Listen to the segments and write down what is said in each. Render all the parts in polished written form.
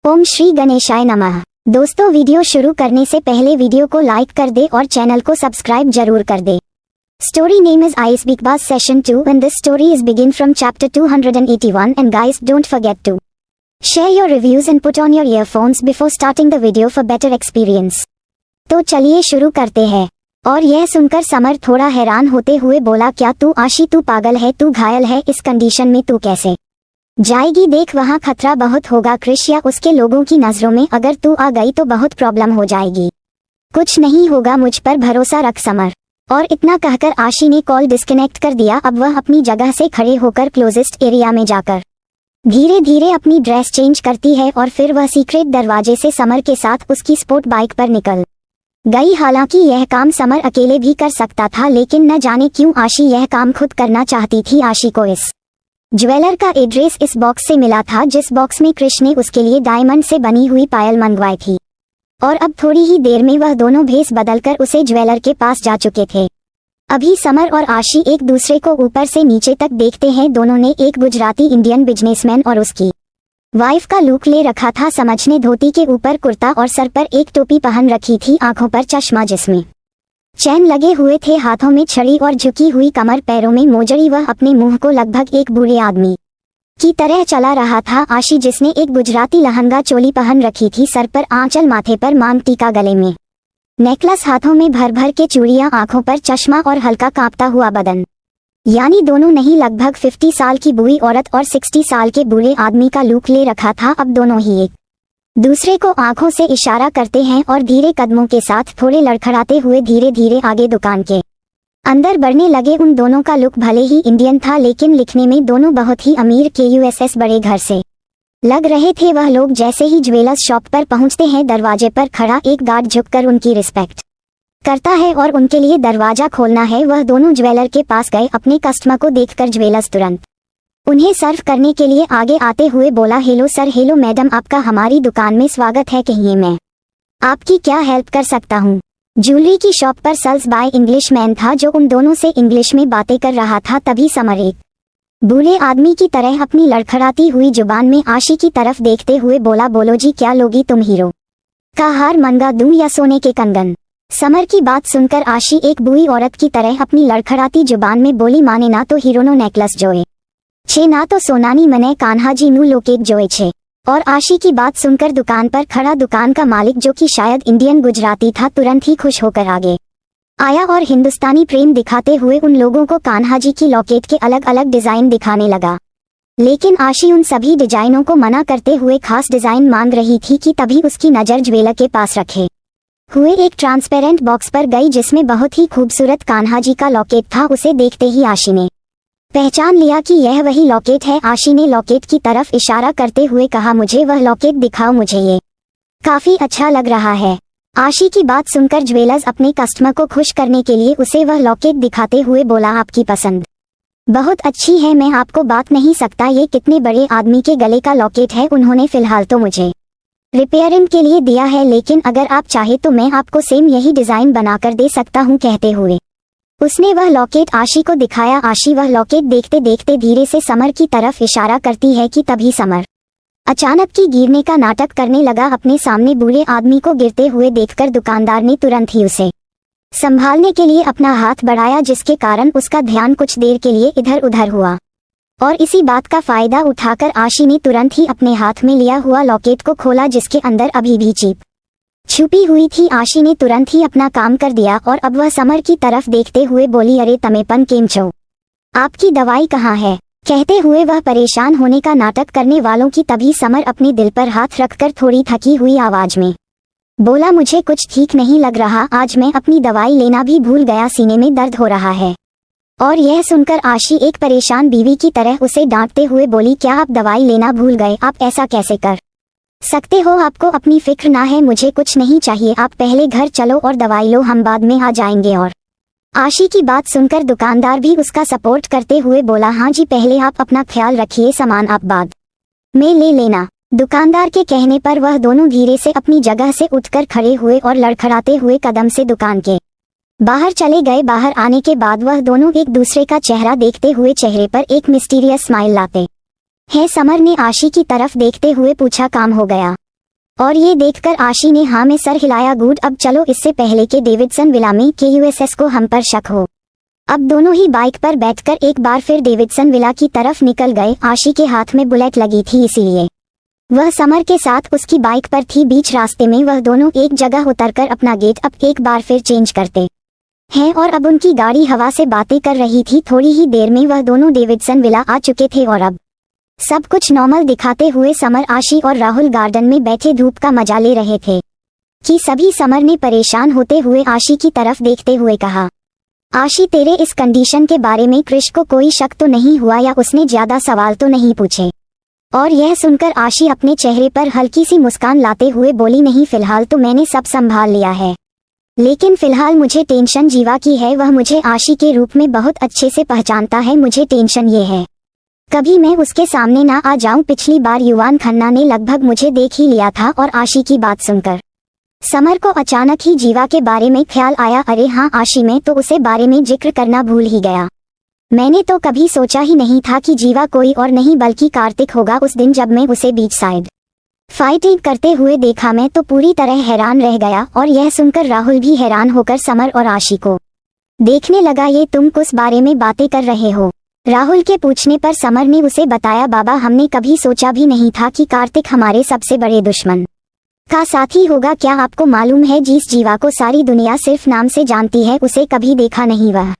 ओम श्री गणेशाय नमः। दोस्तों, वीडियो शुरू करने से पहले वीडियो को लाइक कर दे और चैनल को सब्सक्राइब जरूर कर दे। Story name is Ice Big Boss Session 2 and this story is begin from chapter 281 and guys don't forget to share your reviews and put on your earphones before starting the video for better experience। तो चलिए शुरू करते हैं। और यह सुनकर summer थोड़ा हैरान होते हुए बोला, क्या तू आशी, तू पागल है, तू घायल है, इस कंडीशन में तू कैसे जाएगी? देख वहाँ खतरा बहुत होगा क्रिश या उसके लोगों की नजरों में, अगर तू आ गई तो बहुत प्रॉब्लम हो जाएगी। कुछ नहीं होगा, मुझ पर भरोसा रख समर। और इतना कहकर आशी ने कॉल डिस्कनेक्ट कर दिया। अब वह अपनी जगह से खड़े होकर क्लोजेस्ट एरिया में जाकर धीरे धीरे अपनी ड्रेस चेंज करती है और फिर वह सीक्रेट दरवाजे से समर के साथ उसकी स्पोर्ट बाइक पर निकल गई। हालांकि यह काम समर अकेले भी कर सकता था, लेकिन न जाने क्यों आशी यह काम खुद करना चाहती थी। आशी को इस ज्वेलर का एड्रेस इस बॉक्स से मिला था, जिस बॉक्स में कृष ने उसके लिए डायमंड से बनी हुई पायल मंगवाई थी। और अब थोड़ी ही देर में वह दोनों भेस बदलकर उसे ज्वेलर के पास जा चुके थे। अभी समर और आशी एक दूसरे को ऊपर से नीचे तक देखते हैं। दोनों ने एक गुजराती इंडियन बिजनेसमैन और उसकी वाइफ का लुक ले रखा था। समझ ने धोती के ऊपर कुर्ता और सर पर एक टोपी पहन रखी थी, आंखों पर चश्मा जिसमें चैन लगे हुए थे, हाथों में छड़ी और झुकी हुई कमर, पैरों में मोजड़ी। वह अपने मुंह को लगभग एक बूढ़े आदमी की तरह चला रहा था। आशी, जिसने एक गुजराती लहंगा चोली पहन रखी थी, सर पर आंचल, माथे पर मांग टीका, गले में नेकलेस, हाथों में भर भर के चूड़ियां, आंखों पर चश्मा और हल्का कांपता हुआ बदन। यानी दोनों नहीं, लगभग 50 साल की बूढ़ी औरत और 60 साल के बूढ़े आदमी का लुक ले रखा था। अब दोनों ही एक दूसरे को आंखों से इशारा करते हैं और धीरे कदमों के साथ थोड़े लड़खड़ाते हुए धीरे धीरे आगे दुकान के अंदर बढ़ने लगे। उन दोनों का लुक भले ही इंडियन था, लेकिन लिखने में दोनों बहुत ही अमीर के यूएसएस बड़े घर से लग रहे थे। वह लोग जैसे ही ज्वेलर्स शॉप पर पहुंचते हैं, दरवाजे पर खड़ा एक गार्ड झुककर उनकी रिस्पेक्ट करता है और उनके लिए दरवाजा खोलना है। वह दोनों ज्वेलर के पास गए। अपने कस्टमर को देखकर ज्वेलर्स तुरंत उन्हें सर्व करने के लिए आगे आते हुए बोला, हेलो सर, हेलो मैडम, आपका हमारी दुकान में स्वागत है। कहिए मैं आपकी क्या हेल्प कर सकता हूँ? ज्वेलरी की शॉप पर सेल्स बाय इंग्लिश मैन था, जो उन दोनों से इंग्लिश में बातें कर रहा था। तभी समर एक बूढ़े आदमी की तरह अपनी लड़खड़ाती हुई जुबान में आशी की तरफ देखते हुए बोला, बोलो जी, क्या लोगी तुम? हीरो का हार मंगा दूं या सोने के कंगन? समर की बात सुनकर आशी एक बूढ़ी औरत की तरह अपनी लड़खड़ाती जुबान में बोली, माने ना तो हीरोनो नेकलेस जोए छे, ना तो सोनानी मने कान्हा जी नु लोकेट जोए छे। और आशी की बात सुनकर दुकान पर खड़ा दुकान का मालिक, जो कि शायद इंडियन गुजराती था, तुरंत ही खुश होकर आगे आया और हिंदुस्तानी प्रेम दिखाते हुए उन लोगों को कान्हा जी की लॉकेट के अलग अलग डिजाइन दिखाने लगा। लेकिन आशी उन सभी डिजाइनों को मना करते हुए खास डिजाइन मांग रही थी कि तभी उसकी नजर ज्वेलर के पास रखे हुए एक ट्रांसपेरेंट बॉक्स पर गई, जिसमें बहुत ही खूबसूरत कान्हा जी का लॉकेट था। उसे देखते ही आशी ने पहचान लिया कि यह वही लॉकेट है। आशी ने लॉकेट की तरफ इशारा करते हुए कहा, मुझे वह लॉकेट दिखाओ, मुझे ये काफी अच्छा लग रहा है। आशी की बात सुनकर ज्वेलर्स अपने कस्टमर को खुश करने के लिए उसे वह लॉकेट दिखाते हुए बोला, आपकी पसंद बहुत अच्छी है, मैं आपको बात नहीं सकता ये कितने बड़े आदमी के गले का लॉकेट है। उन्होंने फिलहाल तो मुझे रिपेयरिंग के लिए दिया है, लेकिन अगर आप चाहे तो मैं आपको सेम यही डिजाइन बनाकर दे सकता हूँ। कहते हुए उसने वह लॉकेट आशी को दिखाया। आशी वह लॉकेट देखते देखते धीरे से समर की तरफ इशारा करती है कि तभी समर अचानक की गिरने का नाटक करने लगा। अपने सामने बूढ़े आदमी को गिरते हुए देखकर दुकानदार ने तुरंत ही उसे संभालने के लिए अपना हाथ बढ़ाया, जिसके कारण उसका ध्यान कुछ देर के लिए इधर उधर हुआ। और इसी बात का फायदा उठाकर आशी ने तुरंत ही अपने हाथ में लिया हुआ लॉकेट को खोला, जिसके अंदर अभी भी चीप छुपी हुई थी। आशी ने तुरंत ही अपना काम कर दिया और अब वह समर की तरफ देखते हुए बोली, अरे तमेपन केम छो, आपकी दवाई कहाँ है? कहते हुए वह परेशान होने का नाटक करने वालों की तभी समर अपने दिल पर हाथ रखकर थोड़ी थकी हुई आवाज में बोला, मुझे कुछ ठीक नहीं लग रहा, आज मैं अपनी दवाई लेना भी भूल गया, सीने में दर्द हो रहा है। और यह सुनकर आशी एक परेशान बीवी की तरह उसे डांटते हुए बोली, क्या आप दवाई लेना भूल गए? आप ऐसा कैसे कर सकते हो? आपको अपनी फिक्र ना है, मुझे कुछ नहीं चाहिए, आप पहले घर चलो और दवाई लो, हम बाद में आ जाएंगे। और आशी की बात सुनकर दुकानदार भी उसका सपोर्ट करते हुए बोला, हाँ जी, पहले आप अपना ख्याल रखिए, सामान आप बाद में ले लेना। दुकानदार के कहने पर वह दोनों धीरे से अपनी जगह से उठकर खड़े हुए और लड़खड़ाते हुए कदम से दुकान के बाहर चले गए। बाहर आने के बाद वह दोनों एक दूसरे का चेहरा देखते हुए चेहरे पर एक मिस्टीरियस स्माइल लाते है। समर ने आशी की तरफ देखते हुए पूछा, काम हो गया? और ये देखकर आशी ने हाँ में सर हिलाया। गुड, अब चलो, इससे पहले कि डेविडसन विला में KUSS को हम पर शक हो। अब दोनों ही बाइक पर बैठकर एक बार फिर डेविडसन विला की तरफ निकल गए। आशी के हाथ में बुलेट लगी थी, इसीलिए वह समर के साथ उसकी बाइक पर थी। बीच रास्ते में वह दोनों एक जगह उतरकर अपना गेट अप एक बार फिर चेंज करते हैं और अब उनकी गाड़ी हवा से बातें कर रही थी। थोड़ी ही देर में वह दोनों डेविडसन विला आ चुके थे और अब सब कुछ नॉर्मल दिखाते हुए समर, आशी और राहुल गार्डन में बैठे धूप का मजा ले रहे थे कि सभी समर ने परेशान होते हुए आशी की तरफ देखते हुए कहा, आशी, तेरे इस कंडीशन के बारे में क्रिश को कोई शक तो नहीं हुआ या उसने ज्यादा सवाल तो नहीं पूछे? और यह सुनकर आशी अपने चेहरे पर हल्की सी मुस्कान लाते हुए बोली, नहीं, फिलहाल तो मैंने सब संभाल लिया है, लेकिन फिलहाल मुझे टेंशन जीवा की है। वह मुझे आशी के रूप में बहुत अच्छे से पहचानता है। मुझे टेंशन ये है कभी मैं उसके सामने ना आ जाऊं। पिछली बार युवान खन्ना ने लगभग मुझे देख ही लिया था। और आशी की बात सुनकर समर को अचानक ही जीवा के बारे में ख्याल आया। अरे हाँ आशी, मैं तो उसे बारे में जिक्र करना भूल ही गया। मैंने तो कभी सोचा ही नहीं था कि जीवा कोई और नहीं बल्कि कार्तिक होगा। उस दिन जब मैं उसे बीच साइड फाइटिंग करते हुए देखा, मैं तो पूरी तरह हैरान रह गया। और यह सुनकर राहुल भी हैरान होकर समर और आशी को देखने लगा। ये तुम किस बारे में बातें कर रहे हो? राहुल के पूछने पर समर ने उसे बताया, बाबा, हमने कभी सोचा भी नहीं था कि कार्तिक हमारे सबसे बड़े दुश्मन का साथी होगा। क्या आपको मालूम है, जिस जीवा को सारी दुनिया सिर्फ नाम से जानती है, उसे कभी देखा नहीं। वह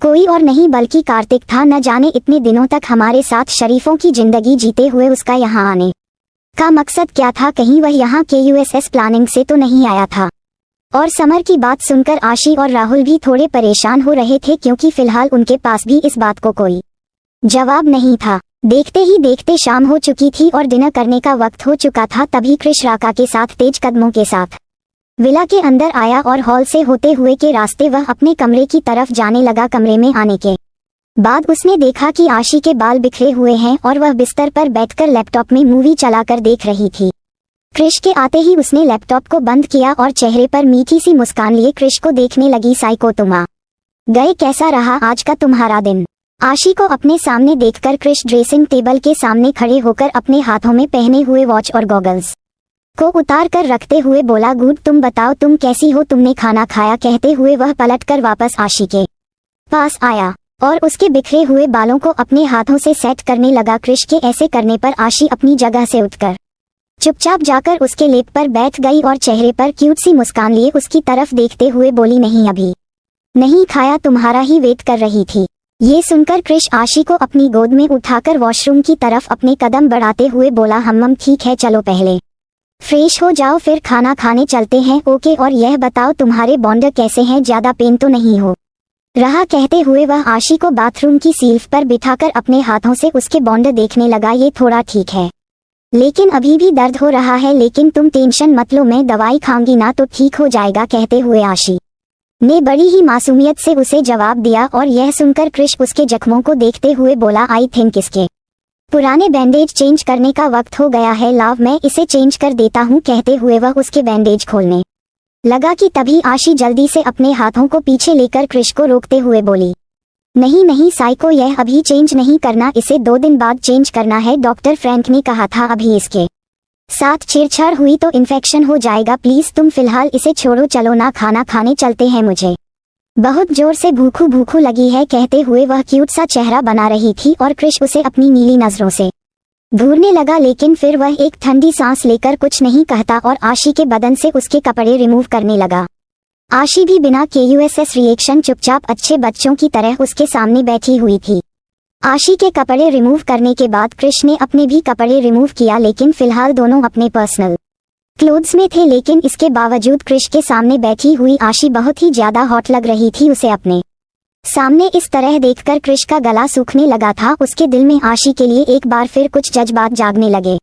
कोई और नहीं बल्कि कार्तिक था। न जाने इतने दिनों तक हमारे साथ शरीफों की जिंदगी जीते हुए उसका यहाँ आने का मकसद क्या था? कहीं वह यहाँ KUSS प्लानिंग से तो नहीं आया था? और समर की बात सुनकर आशी और राहुल भी थोड़े परेशान हो रहे थे, क्योंकि फिलहाल उनके पास भी इस बात को कोई जवाब नहीं था। देखते ही देखते शाम हो चुकी थी और डिनर करने का वक्त हो चुका था। तभी क्रिश राका के साथ तेज कदमों के साथ विला के अंदर आया और हॉल से होते हुए के रास्ते वह अपने कमरे की तरफ जाने लगा। कमरे में आने के बाद उसने देखा कि आशी के बाल बिखरे हुए हैं और वह बिस्तर पर बैठकर लैपटॉप में मूवी चलाकर देख रही थी। क्रिश के आते ही उसने लैपटॉप को बंद किया और चेहरे पर मीठी सी मुस्कान लिए क्रिश को देखने लगी। साइको, तुम आ गए, कैसा रहा आज का तुम्हारा दिन? आशी को अपने सामने देखकर क्रिश ड्रेसिंग टेबल के सामने खड़े होकर अपने हाथों में पहने हुए वॉच और गॉगल्स को उतार कर रखते हुए बोला, गुड, तुम बताओ, तुम कैसी हो? तुमने खाना खाया? कहते हुए वह पलटकर वापस आशी के पास आया और उसके बिखरे हुए बालों को अपने हाथों से सेट करने लगा। क्रिश के ऐसे करने पर आशी अपनी जगह से उठकर चुपचाप जाकर उसके लेट पर बैठ गई और चेहरे पर क्यूट सी मुस्कान लिए उसकी तरफ देखते हुए बोली, नहीं, अभी नहीं खाया, तुम्हारा ही वेट कर रही थी। ये सुनकर क्रिश आशी को अपनी गोद में उठाकर वॉशरूम की तरफ अपने कदम बढ़ाते हुए बोला, हम ठीक है, चलो पहले फ्रेश हो जाओ, फिर खाना खाने चलते हैं। ओके, और यह बताओ तुम्हारे बॉन्डर कैसे हैं? ज्यादा पेन तो नहीं हो रहा? कहते हुए वह आशी को बाथरूम की सील्फ पर बिठाकर अपने हाथों से उसके बॉन्डर देखने लगा। ये थोड़ा ठीक है, लेकिन अभी भी दर्द हो रहा है। लेकिन तुम टेंशन मत लो, मैं दवाई खाऊंगी ना तो ठीक हो जाएगा। कहते हुए आशी ने बड़ी ही मासूमियत से उसे जवाब दिया। और यह सुनकर क्रिश उसके जख्मों को देखते हुए बोला, आई थिंक इसके पुराने बैंडेज चेंज करने का वक्त हो गया है। लाव, मैं इसे चेंज कर देता हूँ। कहते हुए वह उसके बैंडेज खोलने लगा कि तभी आशी जल्दी से अपने हाथों को पीछे लेकर क्रिश को रोकते हुए बोली, नहीं नहीं साइको, यह अभी चेंज नहीं करना, इसे 2 दिन बाद चेंज करना है। डॉक्टर फ्रैंक ने कहा था अभी इसके साथ छेड़छाड़ हुई तो इन्फेक्शन हो जाएगा। प्लीज तुम फिलहाल इसे छोड़ो, चलो ना खाना खाने चलते हैं, मुझे बहुत जोर से भूखू लगी है। कहते हुए वह क्यूट सा चेहरा बना रही थी और क्रिश उसे अपनी नीली नजरों से घूरने लगा। लेकिन फिर वह एक ठंडी सांस लेकर कुछ नहीं कहता और आशी के बदन से उसके कपड़े रिमूव करने लगा। आशी भी बिना KUSS रिएक्शन चुपचाप अच्छे बच्चों की तरह उसके सामने बैठी हुई थी। आशी के कपड़े रिमूव करने के बाद क्रिश ने अपने भी कपड़े रिमूव किया, लेकिन फिलहाल दोनों अपने पर्सनल क्लोथ्स में थे। लेकिन इसके बावजूद क्रिश के सामने बैठी हुई आशी बहुत ही ज्यादा हॉट लग रही थी। उसे अपने सामने इस तरह देखकर क्रिश का गला सूखने लगा था। उसके दिल में आशी के लिए एक बार फिर कुछ जज्बात जागने लगे।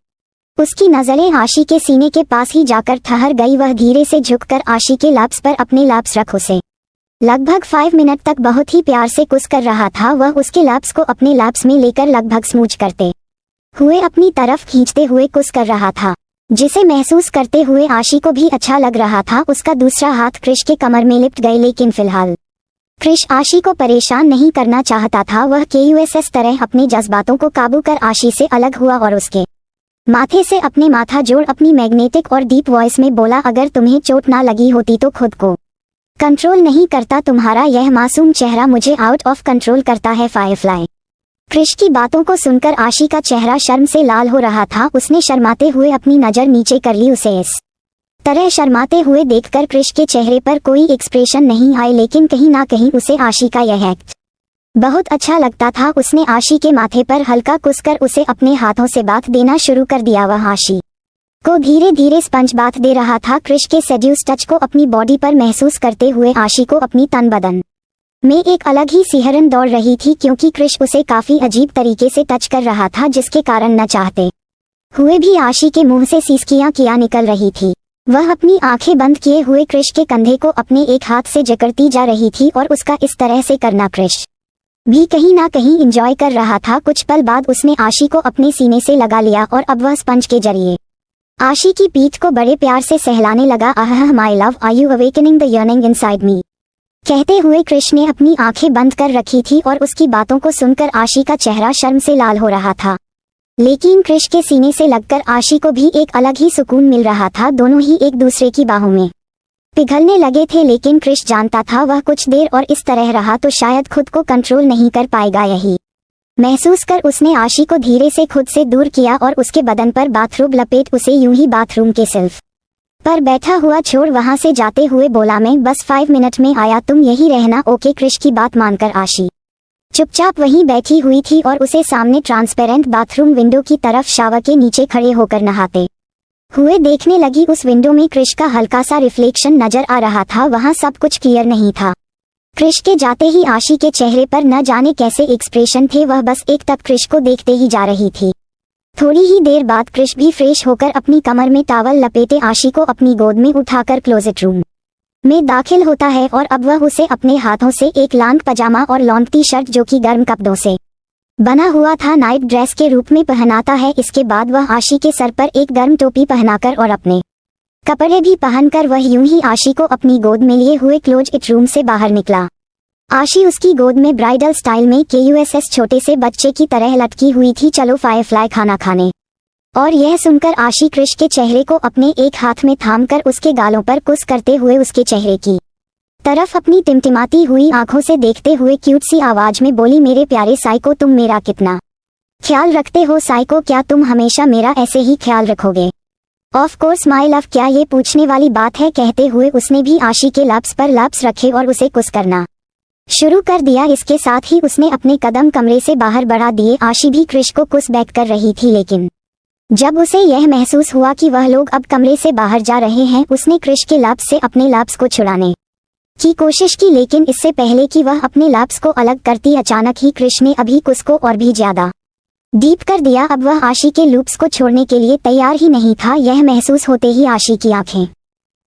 उसकी नजरें आशी के सीने के पास ही जाकर ठहर गई। वह धीरे से झुककर आशी के लाप्स पर अपने लाप्स रख उसे लगभग 5 मिनट तक बहुत ही प्यार से कुस कर रहा था। वह उसके लाप्स को अपने लाप्स में लेकर लगभग स्मूच करते हुए अपनी तरफ खींचते हुए कुस कर रहा था, जिसे महसूस करते हुए आशी को भी अच्छा लग रहा था। उसका दूसरा हाथ क्रिश के कमर में लिपट गए, लेकिन फिलहाल क्रिश आशी को परेशान नहीं करना चाहता था। वह KUSS तरह अपने जज्बातों को काबू कर आशी से अलग हुआ और उसके माथे से अपने माथा जोड़ अपनी मैग्नेटिक और डीप वॉइस में बोला, अगर तुम्हें चोट ना लगी होती तो खुद को कंट्रोल नहीं करता, तुम्हारा यह मासूम चेहरा मुझे आउट ऑफ कंट्रोल करता है फायरफ्लाई। क्रिश की बातों को सुनकर आशी का चेहरा शर्म से लाल हो रहा था। उसने शर्माते हुए अपनी नज़र नीचे कर ली। उसे इस तरह शर्माते हुए देखकर क्रिश के चेहरे पर कोई एक्सप्रेशन नहीं आए, लेकिन कहीं ना कहीं उसे आशी का यह एक्ट बहुत अच्छा लगता था। उसने आशी के माथे पर हल्का कुसकर उसे अपने हाथों से बात देना शुरू कर दिया। वह आशी को धीरे धीरे स्पंज बात दे रहा था। क्रिश के सेड्यूस टच को अपनी बॉडी पर महसूस करते हुए आशी को अपनी तन बदन में एक अलग ही सिहरन दौड़ रही थी, क्योंकि क्रिश उसे काफी अजीब तरीके से टच कर रहा था, जिसके कारण न चाहते हुए भी आशी के मुंह से सिसकियां किया निकल रही थी। वह अपनी आंखें बंद किए हुए क्रिश के कंधे को अपने एक हाथ से जकड़ती जा रही थी और उसका इस तरह से करना क्रिश भी कहीं ना कहीं एंजॉय कर रहा था। कुछ पल बाद उसने आशी को अपने सीने से लगा लिया और अब वह स्पंज के जरिए आशी की पीठ को बड़े प्यार से सहलाने लगा। Ah my love, are you awakening the yearning inside me, कहते हुए क्रिश ने अपनी आंखें बंद कर रखी थी और उसकी बातों को सुनकर आशी का चेहरा शर्म से लाल हो रहा था। लेकिन क्रिश के सीने से लगकर आशी को भी एक अलग ही सुकून मिल रहा था। दोनों ही एक दूसरे की बाहों में पिघलने लगे थे, लेकिन क्रिश जानता था वह कुछ देर और इस तरह रहा तो शायद खुद को कंट्रोल नहीं कर पाएगा। यही महसूस कर उसने आशी को धीरे से खुद से दूर किया और उसके बदन पर बाथरूम लपेट उसे यूं ही बाथरूम के सिल्फ पर बैठा हुआ छोड़ वहां से जाते हुए बोला, मैं बस 5 मिनट में आया, तुम यही रहना ओके। क्रिश की बात मानकर आशी चुपचाप वहीं बैठी हुई थी और उसे सामने ट्रांसपेरेंट बाथरूम विंडो की तरफ शावर के नीचे खड़े होकर नहाते हुए देखने लगी। उस विंडो में क्रिश का हल्का सा रिफ्लेक्शन नजर आ रहा था। वहां सब कुछ क्लियर नहीं था। क्रिश के जाते ही आशी के चेहरे पर न जाने कैसे एक्सप्रेशन थे। वह बस एक टक क्रिश को देखते ही जा रही थी। थोड़ी ही देर बाद क्रिश भी फ्रेश होकर अपनी कमर में टॉवल लपेटे आशी को अपनी गोद में उठाकर क्लोजेट रूम में दाखिल होता है और अब वह उसे अपने हाथों से एक लॉन्ग पजामा और लॉन्ग टी शर्ट जो कि गर्म कपड़ों से बना हुआ था नाइट ड्रेस के रूप में पहनाता है। इसके बाद वह आशी के सर पर एक गर्म टोपी पहनाकर और अपने कपड़े भी पहनकर वह यूं ही आशी को अपनी गोद में लिए हुए क्लोजेट रूम से बाहर निकला। आशी उसकी गोद में ब्राइडल स्टाइल में KUSS छोटे से बच्चे की तरह लटकी हुई थी। चलो फायरफ्लाई खाना खाने। और यह सुनकर आशी क्रिश के चेहरे को अपने एक हाथ में थामकर उसके गालों पर कुस करते हुए उसके चेहरे की तरफ अपनी टिमटिमाती हुई आंखों से देखते हुए क्यूट सी आवाज में बोली, मेरे प्यारे साइको, तुम मेरा कितना ख्याल रखते हो साइको, क्या तुम हमेशा मेरा ऐसे ही ख्याल रखोगे? ऑफ कोर्स माय लव, क्या ये पूछने वाली बात है? कहते हुए उसने भी आशी के लब्स पर लब्स रखे और उसे कुस करना शुरू कर दिया। इसके साथ ही उसने अपने कदम कमरे से बाहर बढ़ा दिए। आशी भी क्रिश को कुस बैक कर रही थी, लेकिन जब उसे यह महसूस हुआ कि वह लोग अब कमरे से बाहर जा रहे हैं, उसने क्रिश के लब्स से अपने लब्स को छुड़ाने की कोशिश की। लेकिन इससे पहले कि वह अपने लब्स को अलग करती, अचानक ही क्रिश ने अभी कुस को और भी ज्यादा डीप कर दिया। अब वह आशी के लूप्स को छोड़ने के लिए तैयार ही नहीं था। यह महसूस होते ही आशी की आंखें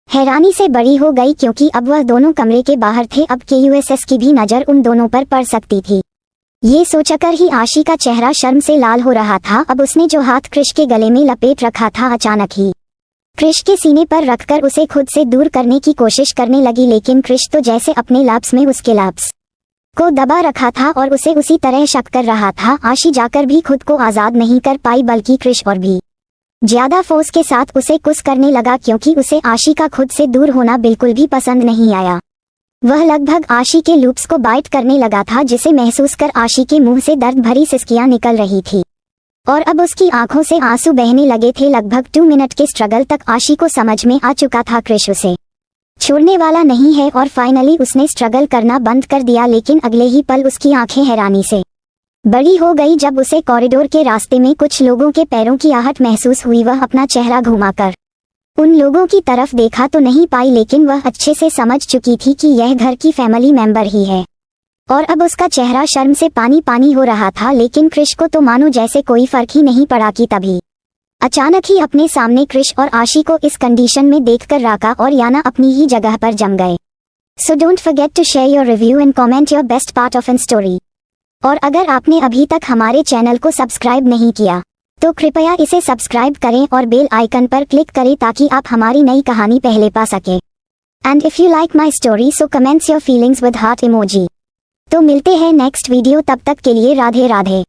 हैरानी से बड़ी हो गई, क्योंकि अब वह दोनों कमरे के बाहर थे। अब KUSS की भी नजर उन दोनों पर पड़ सकती थी। ये सोचकर ही आशी का चेहरा शर्म से लाल हो रहा था। अब उसने जो हाथ क्रिश के गले में लपेट रखा था, अचानक ही क्रिश के सीने पर रखकर उसे खुद से दूर करने की कोशिश करने लगी। लेकिन क्रिश तो जैसे अपने लब्स में उसके लब्स को दबा रखा था और उसे उसी तरह शक कर रहा था। आशी जाकर भी खुद को आजाद नहीं कर पाई, बल्कि क्रिश और भी ज्यादा फोर्स के साथ उसे कुस करने लगा, क्योंकि उसे आशी का खुद से दूर होना बिल्कुल भी पसंद नहीं आया। वह लगभग आशी के लूप्स को बाइट करने लगा था, जिसे महसूस कर आशी के मुंह से दर्द भरी सिसकियां निकल रही थी और अब उसकी आंखों से आंसू बहने लगे थे। लगभग 2 मिनट के स्ट्रगल तक आशी को समझ में आ चुका था क्रिश उसे छोड़ने वाला नहीं है और फाइनली उसने स्ट्रगल करना बंद कर दिया। लेकिन अगले ही पल उसकी आंखें हैरानी से बड़ी हो गई जब उसे कॉरिडोर के रास्ते में कुछ लोगों के पैरों की आहट महसूस हुई। वह अपना चेहरा घुमाकर उन लोगों की तरफ देखा तो नहीं पाई, लेकिन वह अच्छे से समझ चुकी थी कि यह घर की फैमिली मेंबर ही है और अब उसका चेहरा शर्म से पानी पानी हो रहा था। लेकिन क्रिश को तो मानो जैसे कोई फर्क ही नहीं पड़ा कि तभी अचानक ही अपने सामने क्रिश और आशी को इस कंडीशन में देखकर राका और याना अपनी ही जगह पर जम गए। So don't forget to share your review and comment your best part of an story. और अगर आपने अभी तक हमारे चैनल को सब्सक्राइब नहीं किया तो कृपया इसे सब्सक्राइब करें और बेल आइकन पर क्लिक करें ताकि आप हमारी नई कहानी पहले पा सके। And if you like my story so comments your feelings with heart emoji. तो मिलते हैं नेक्स्ट वीडियो, तब तक के लिए राधे राधे।